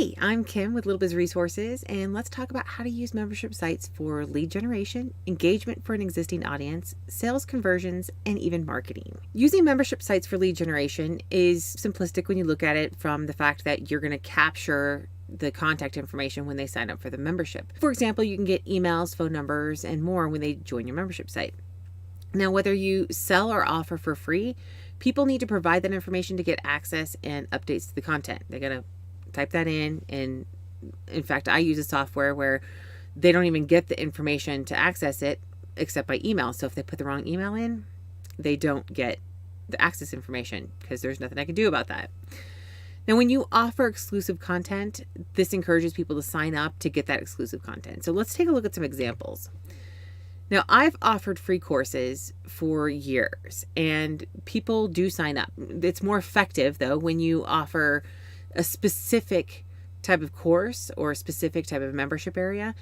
Hey, I'm Kim with Little Biz Resources, and let's talk about how to use membership sites for lead generation, engagement for an existing audience, sales conversions, and even marketing. Using membership sites for lead generation is simplistic when you look at it from the fact that you're going to capture the contact information when they sign up for the membership. For example, you can get emails, phone numbers, and more when they join your membership site. Now, whether you sell or offer for free, people need to provide that information to get access and updates to the content. They're going to type that in fact, I use a software where they don't even get the information to access it except by email. So if they put the wrong email in, they don't get the access information because there's nothing I can do about that. Now, when you offer exclusive content, this encourages people to sign up to get that exclusive content. So let's take a look at some examples. Now, I've offered free courses for years and people do sign up. It's more effective though when you offer a specific type of course or a specific type of membership area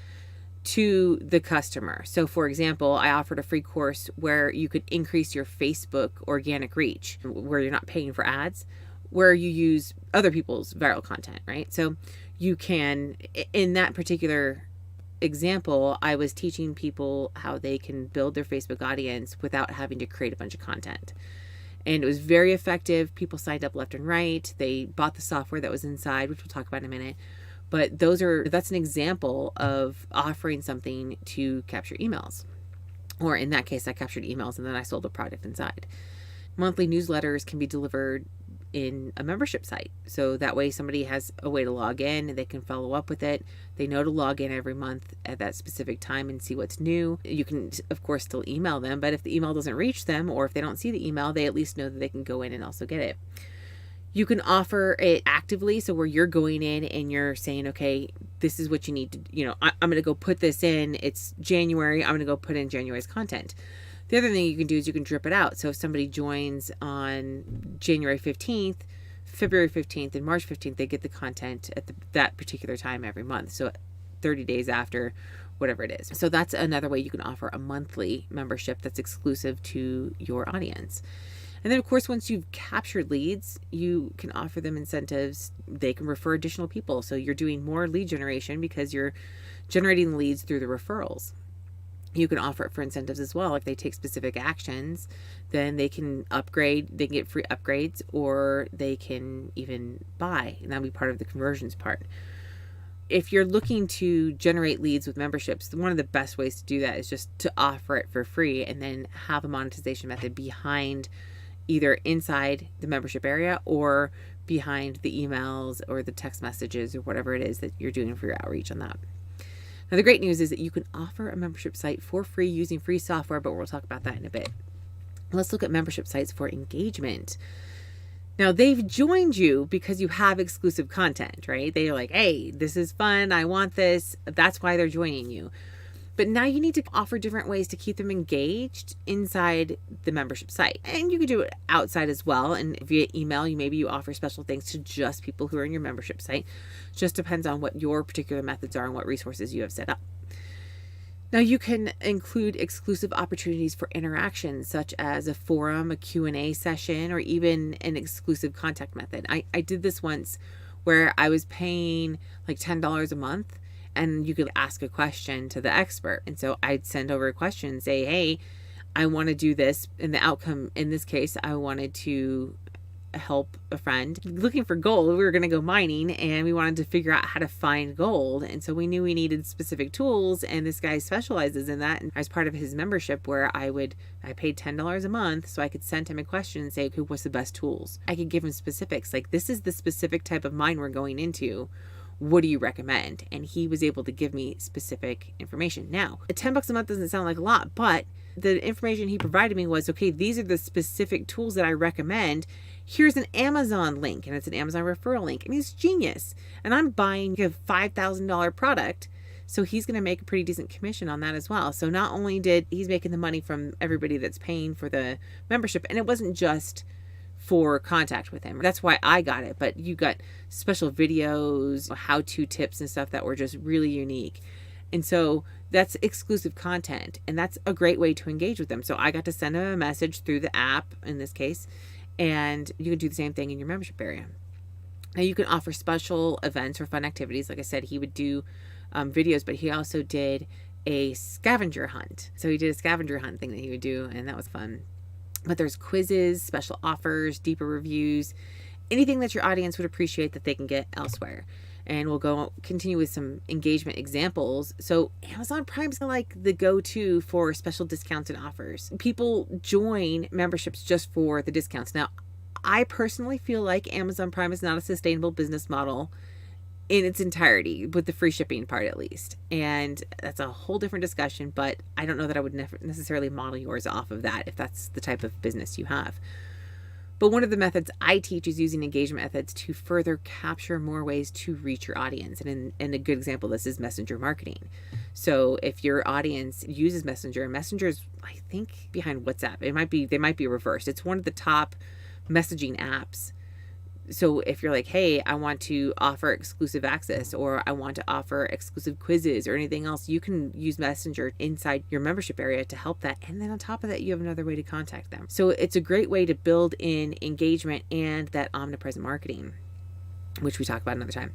to the customer. So for example, I offered a free course where you could increase your Facebook organic reach, where you're not paying for ads, where you use other people's viral content, right? So you can, in that particular example, I was teaching people how they can build their Facebook audience without having to create a bunch of content. And it was very effective. People signed up left and right. They bought the software that was inside, which we'll talk about in a minute. But that's an example of offering something to capture emails. Or in that case, I captured emails and then I sold the product inside. Monthly newsletters can be delivered in a membership site. So that way somebody has a way to log in, they can follow up with it. They know to log in every month at that specific time and see what's new. You can, of course, still email them, but if the email doesn't reach them or if they don't see the email, they at least know that they can go in and also get it. You can offer it actively, so where you're going in and you're saying, okay, this is what you need to, I'm going to go put this in. It's January. I'm going to go put in January's content. The other thing you can do is you can drip it out. So if somebody joins on January 15th, February 15th, and March 15th, they get the content at that particular time every month. So 30 days after, whatever it is. So that's another way you can offer a monthly membership that's exclusive to your audience. And then, of course, once you've captured leads, you can offer them incentives. They can refer additional people. So you're doing more lead generation because you're generating leads through the referrals. You can offer it for incentives as well. If they take specific actions, then they can upgrade, they can get free upgrades, or they can even buy, and that'll be part of the conversions part. If you're looking to generate leads with memberships, one of the best ways to do that is just to offer it for free and then have a monetization method behind, either inside the membership area or behind the emails or the text messages or whatever it is that you're doing for your outreach on that. Now, the great news is that you can offer a membership site for free using free software, but we'll talk about that in a bit. Let's look at membership sites for engagement. Now, they've joined you because you have exclusive content, right? They're like, hey, this is fun. I want this. That's why they're joining you. But now you need to offer different ways to keep them engaged inside the membership site. And you can do it outside as well. And via email, maybe you offer special things to just people who are in your membership site. Just depends on what your particular methods are and what resources you have set up. Now you can include exclusive opportunities for interactions, such as a forum, a Q&A session, or even an exclusive contact method. I did this once where I was paying like $10 a month. And you could ask a question to the expert. And so I'd send over a question and say, hey, I want to do this. And the outcome in this case, I wanted to help a friend looking for gold. We were going to go mining and we wanted to figure out how to find gold. And so we knew we needed specific tools. And this guy specializes in that. And I was part of his membership where I paid $10 a month so I could send him a question and say, okay, what's the best tools? I could give him specifics. Like, this is the specific type of mine we're going into. What do you recommend? And he was able to give me specific information. Now, $10 a month doesn't sound like a lot, but the information he provided me was, okay, these are the specific tools that I recommend. Here's an Amazon link, and it's an Amazon referral link, and he's genius. And I'm buying a $5,000 product, so he's going to make a pretty decent commission on that as well. So not only did he's making the money from everybody that's paying for the membership, and it wasn't just for contact with him. That's why I got it. But you got special videos, how-to tips and stuff that were just really unique. And so that's exclusive content, and that's a great way to engage with them. So I got to send them a message through the app in this case, and you can do the same thing in your membership area. Now you can offer special events or fun activities. Like I said, he would do videos, but he also did a scavenger hunt. So he did a scavenger hunt thing that he would do, and that was fun. But there's quizzes, special offers, deeper reviews, anything that your audience would appreciate that they can get elsewhere. And we'll continue with some engagement examples. So Amazon Prime's like the go-to for special discounts and offers. People join memberships just for the discounts. Now, I personally feel like Amazon Prime is not a sustainable business model in its entirety, with the free shipping part at least. And that's a whole different discussion, but I don't know that I would necessarily model yours off of that if that's the type of business you have. But one of the methods I teach is using engagement methods to further capture more ways to reach your audience. And a good example of this is messenger marketing. So if your audience uses Messenger, Messenger is, I think, behind WhatsApp. They might be reversed. It's one of the top messaging apps. So if you're like, hey, I want to offer exclusive access, or I want to offer exclusive quizzes or anything else, you can use Messenger inside your membership area to help that. And then on top of that, you have another way to contact them. So it's a great way to build in engagement and that omnipresent marketing, which we talk about another time.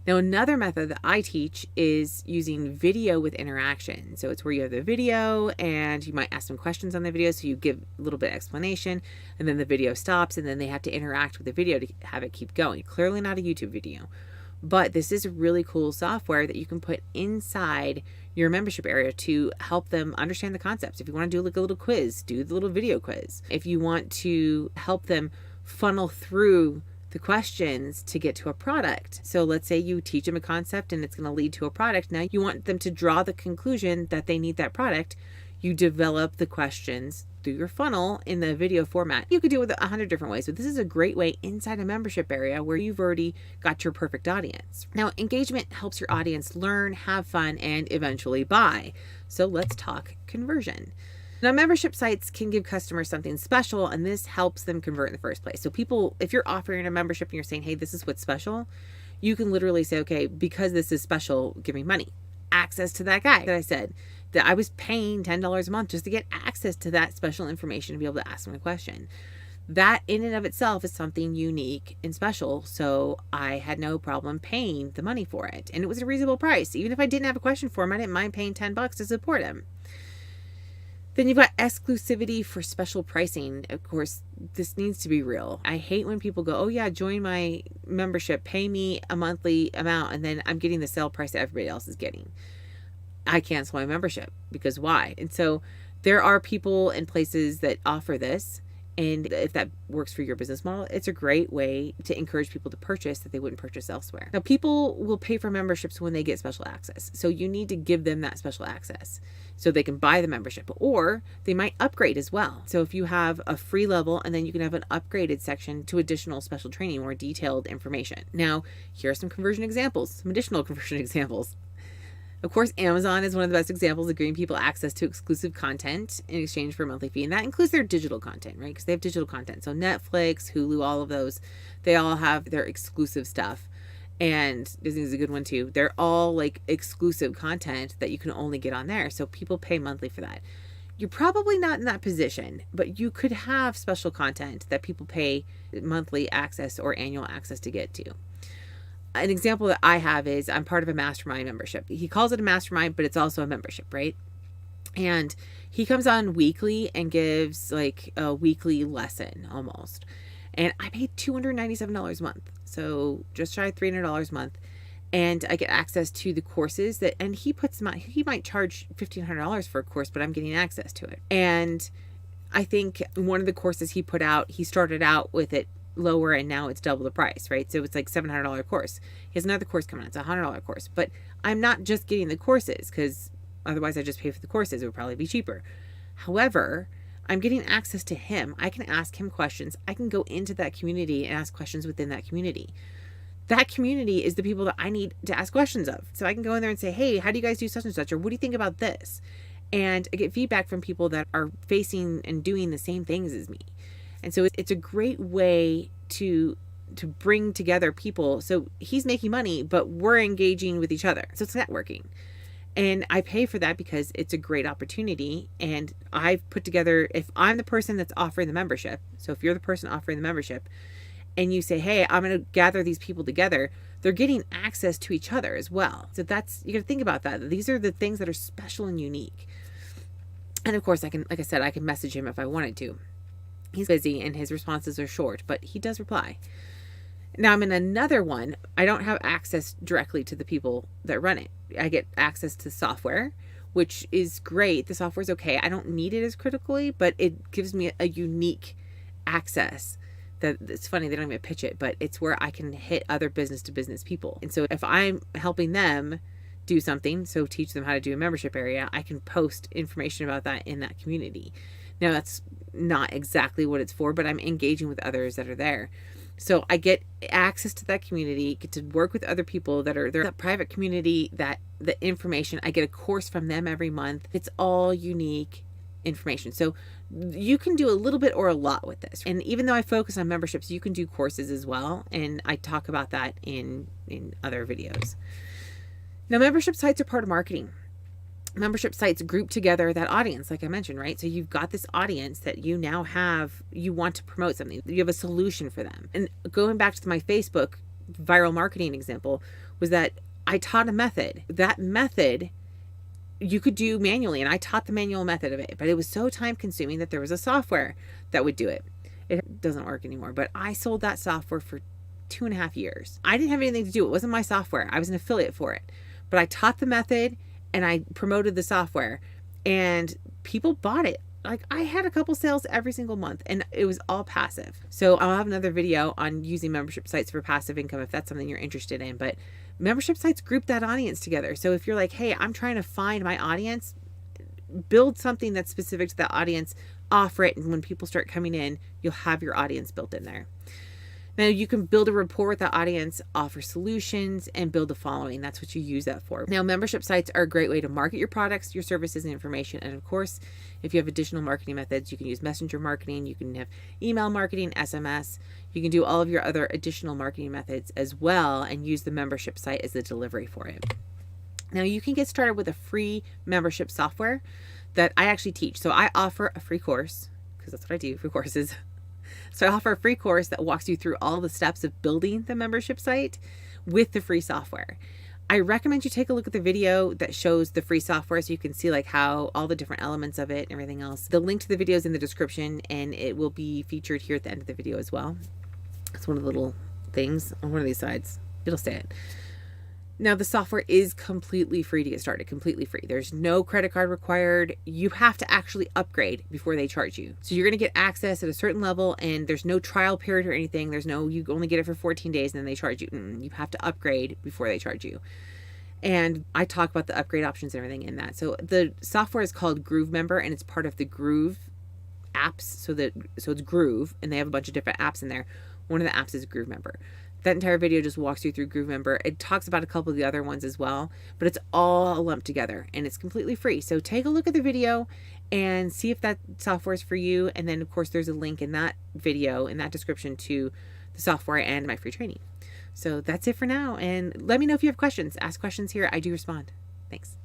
Now, another method that I teach is using video with interaction. So it's where you have the video and you might ask some questions on the video. So you give a little bit of explanation and then the video stops and then they have to interact with the video to have it keep going. Clearly not a YouTube video, but this is a really cool software that you can put inside your membership area to help them understand the concepts. If you want to do like a little quiz, do the little video quiz. If you want to help them funnel through the questions to get to a product. So let's say you teach them a concept and it's going to lead to a product. Now you want them to draw the conclusion that they need that product. You develop the questions through your funnel in the video format. You could do it with 100 different ways, but this is a great way inside a membership area where you've already got your perfect audience. Now, engagement helps your audience learn, have fun, and eventually buy. So let's talk conversion. Now, membership sites can give customers something special, and this helps them convert in the first place. So people, if you're offering a membership and you're saying, hey, this is what's special, you can literally say, okay, because this is special, give me money. Access to that guy that I said that I was paying $10 a month just to get access to that special information to be able to ask them a question. That in and of itself is something unique and special. So I had no problem paying the money for it. And it was a reasonable price. Even if I didn't have a question for him, I didn't mind paying $10 to support him. Then you've got exclusivity for special pricing. Of course, this needs to be real. I hate when people go, oh yeah, join my membership, pay me a monthly amount, and then I'm getting the sale price that everybody else is getting. I cancel my membership because why? And so there are people and places that offer this. And if that works for your business model, it's a great way to encourage people to purchase that they wouldn't purchase elsewhere. Now, people will pay for memberships when they get special access. So you need to give them that special access so they can buy the membership, or they might upgrade as well. So if you have a free level and then you can have an upgraded section to additional special training, more detailed information. Now, here are some conversion examples, some additional conversion examples. Of course, Amazon is one of the best examples of giving people access to exclusive content in exchange for a monthly fee. And that includes their digital content, right? Because they have digital content. So Netflix, Hulu, all of those, they all have their exclusive stuff. And Disney is a good one too. They're all like exclusive content that you can only get on there. So people pay monthly for that. You're probably not in that position, but you could have special content that people pay monthly access or annual access to get to. An example that I have is I'm part of a mastermind membership. He calls it a mastermind, but it's also a membership, right? And he comes on weekly and gives like a weekly lesson almost. And I paid $297 a month. So just shy of $300 a month. And I get access to the courses and he puts them out. He might charge $1,500 for a course, but I'm getting access to it. And I think one of the courses he put out, he started out with it lower and now it's double the price, right? So it's like $700 course. He has another course coming out. It's a $100 course. But I'm not just getting the courses because otherwise I just pay for the courses. It would probably be cheaper. However, I'm getting access to him. I can ask him questions. I can go into that community and ask questions within that community. That community is the people that I need to ask questions of. So I can go in there and say, hey, how do you guys do such and such? Or what do you think about this? And I get feedback from people that are facing and doing the same things as me. And so it's a great way to bring together people. So he's making money, but we're engaging with each other. So it's networking. And I pay for that because it's a great opportunity. And I've put together, if I'm the person that's offering the membership, so if you're the person offering the membership, and you say, hey, I'm going to gather these people together, they're getting access to each other as well. So that's, you got to think about that. These are the things that are special and unique. And of course, I can, like I said, I can message him if I wanted to. He's busy and his responses are short, but he does reply. Now I'm in another one. I don't have access directly to the people that run it. I get access to software, which is great. The software is okay. I don't need it as critically, but it gives me a unique access. That it's funny, they don't even pitch it, but it's where I can hit other business to business people. And so if I'm helping them do something, so teach them how to do a membership area, I can post information about that in that community. Now that's not exactly what it's for, but I'm engaging with others that are there. So I get access to that community, get to work with other people that are there, that private community, that the information, I get a course from them every month. It's all unique information. So you can do a little bit or a lot with this. And even though I focus on memberships, you can do courses as well. And I talk about that in other videos. Now, membership sites are part of marketing. Membership sites group together that audience, like I mentioned, right? So you've got this audience that you now have, you want to promote something, you have a solution for them. And going back to my Facebook viral marketing example, was that I taught a method. That method you could do manually, and I taught the manual method of it, but it was so time consuming that there was a software that would do it. It doesn't work anymore, but I sold that software for 2.5 years. I didn't have anything to do. It wasn't my software. I was an affiliate for it, but I taught the method and I promoted the software and people bought it. Like I had a couple sales every single month and it was all passive. So I'll have another video on using membership sites for passive income if that's something you're interested in, but membership sites group that audience together. So if you're like, hey, I'm trying to find my audience, build something that's specific to that audience, offer it. And when people start coming in, you'll have your audience built in there. Now you can build a rapport with that audience, offer solutions, and build a following. That's what you use that for. Now, membership sites are a great way to market your products, your services, and information. And of course, if you have additional marketing methods, you can use messenger marketing, you can have email marketing, SMS, you can do all of your other additional marketing methods as well and use the membership site as the delivery for it. Now you can get started with a free membership software that I actually teach. So I offer a free course, because that's what I do, free courses. So I offer a free course that walks you through all the steps of building the membership site with the free software. I recommend you take a look at the video that shows the free software so you can see like how all the different elements of it and everything else. The link to the video is in the description and it will be featured here at the end of the video as well. It's one of the little things on one of these sides. It'll say it. Now the software is completely free to get started, completely free. There's no credit card required. You have to actually upgrade before they charge you. So you're going to get access at a certain level and there's no trial period or anything. There's no, you only get it for 14 days and then they charge you. You have to upgrade before they charge you. And I talk about the upgrade options and everything in that. So the software is called Groovemember and it's part of the Groove apps. So it's Groove and they have a bunch of different apps in there. One of the apps is Groovemember. That entire video just walks you through Groovemember. It talks about a couple of the other ones as well, but it's all lumped together and it's completely free. So take a look at the video and see if that software is for you. And then of course there's a link in that video, in that description, to the software and my free training. So that's it for now. And let me know if you have questions. Ask questions here. I do respond. Thanks.